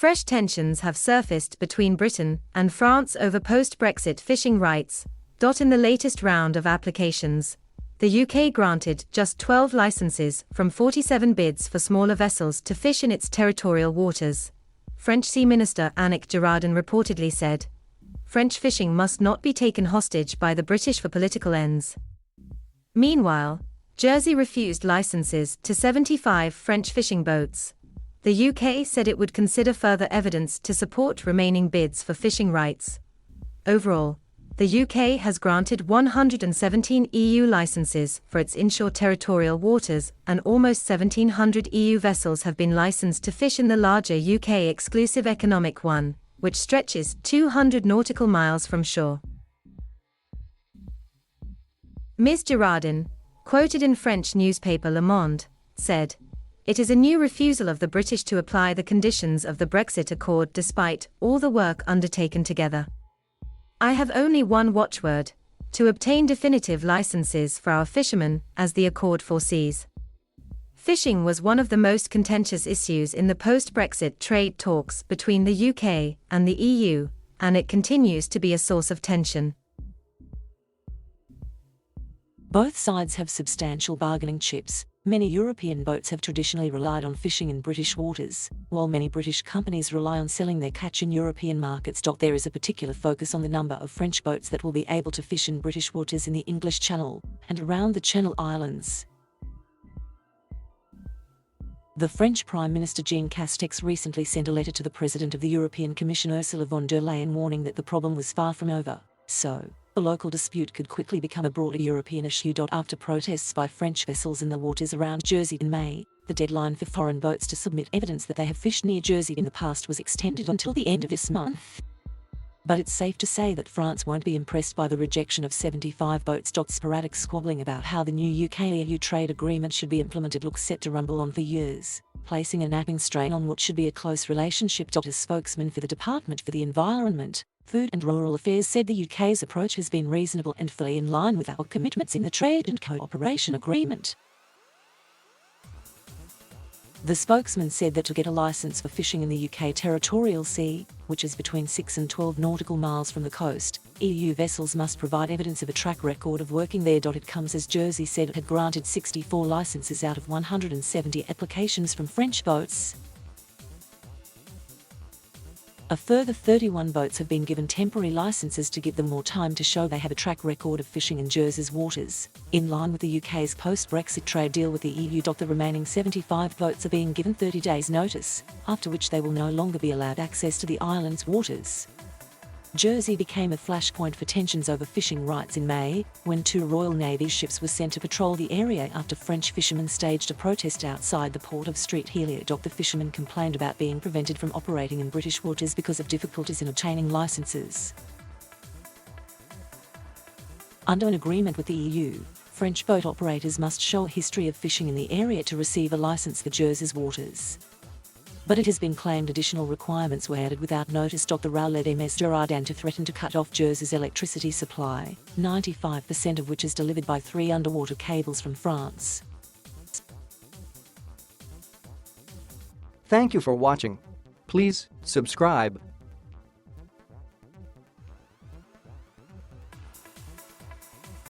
Fresh tensions have surfaced between Britain and France over post-Brexit fishing rights. In the latest round of applications, the UK granted just 12 licenses from 47 bids for smaller vessels to fish in its territorial waters. French Sea Minister Annick Girardin reportedly said, "French fishing must not be taken hostage by the British for political ends." Meanwhile, Jersey refused licenses to 75 French fishing boats. The UK said it would consider further evidence to support remaining bids for fishing rights. Overall, the UK has granted 117 EU licenses for its inshore territorial waters, and almost 1,700 EU vessels have been licensed to fish in the larger UK exclusive economic one, which stretches 200 nautical miles from shore. Ms. Girardin, quoted in French newspaper Le Monde, said, "It is a new refusal of the British to apply the conditions of the Brexit Accord despite all the work undertaken together. I have only one watchword: to obtain definitive licenses for our fishermen, as the Accord foresees." Fishing was one of the most contentious issues in the post-Brexit trade talks between the UK and the EU, and it continues to be a source of tension. Both sides have substantial bargaining chips. Many European boats have traditionally relied on fishing in British waters, while many British companies rely on selling their catch in European markets. There is a particular focus on the number of French boats that will be able to fish in British waters in the English Channel and around the Channel Islands. The French Prime Minister Jean Castex recently sent a letter to the President of the European Commission Ursula von der Leyen warning that the problem was far from over, so the local dispute could quickly become a broader European issue. After protests by French vessels in the waters around Jersey in May, the deadline for foreign boats to submit evidence that they have fished near Jersey in the past was extended until the end of this month. But it's safe to say that France won't be impressed by the rejection of 75 boats. Sporadic squabbling about how the new UK-EU trade agreement should be implemented looks set to rumble on for years, placing a napping strain on what should be a close relationship. A spokesman for the Department for the Environment, Food and Rural Affairs said the UK's approach has been reasonable and fully in line with our commitments in the Trade and Cooperation Agreement. The spokesman said that to get a licence for fishing in the UK territorial sea, which is between 6 and 12 nautical miles from the coast, EU vessels must provide evidence of a track record of working there. It comes as Jersey said it had granted 64 licences out of 170 applications from French boats. A further 31 boats have been given temporary licences to give them more time to show they have a track record of fishing in Jersey's waters, in line with the UK's post-Brexit trade deal with the EU. The remaining 75 boats are being given 30 days' notice, after which they will no longer be allowed access to the island's waters. Jersey became a flashpoint for tensions over fishing rights in May, when 2 Royal Navy ships were sent to patrol the area after French fishermen staged a protest outside the port of Street Helier. The fishermen complained about being prevented from operating in British waters because of difficulties in obtaining licences. Under an agreement with the EU, French boat operators must show a history of fishing in the area to receive a licence for Jersey's waters. But it has been claimed additional requirements were added without notice. The row led Ms. Girardin to threaten to cut off Jersey's electricity supply, 95% of which is delivered by 3 underwater cables from France. Thank you for watching. Please subscribe.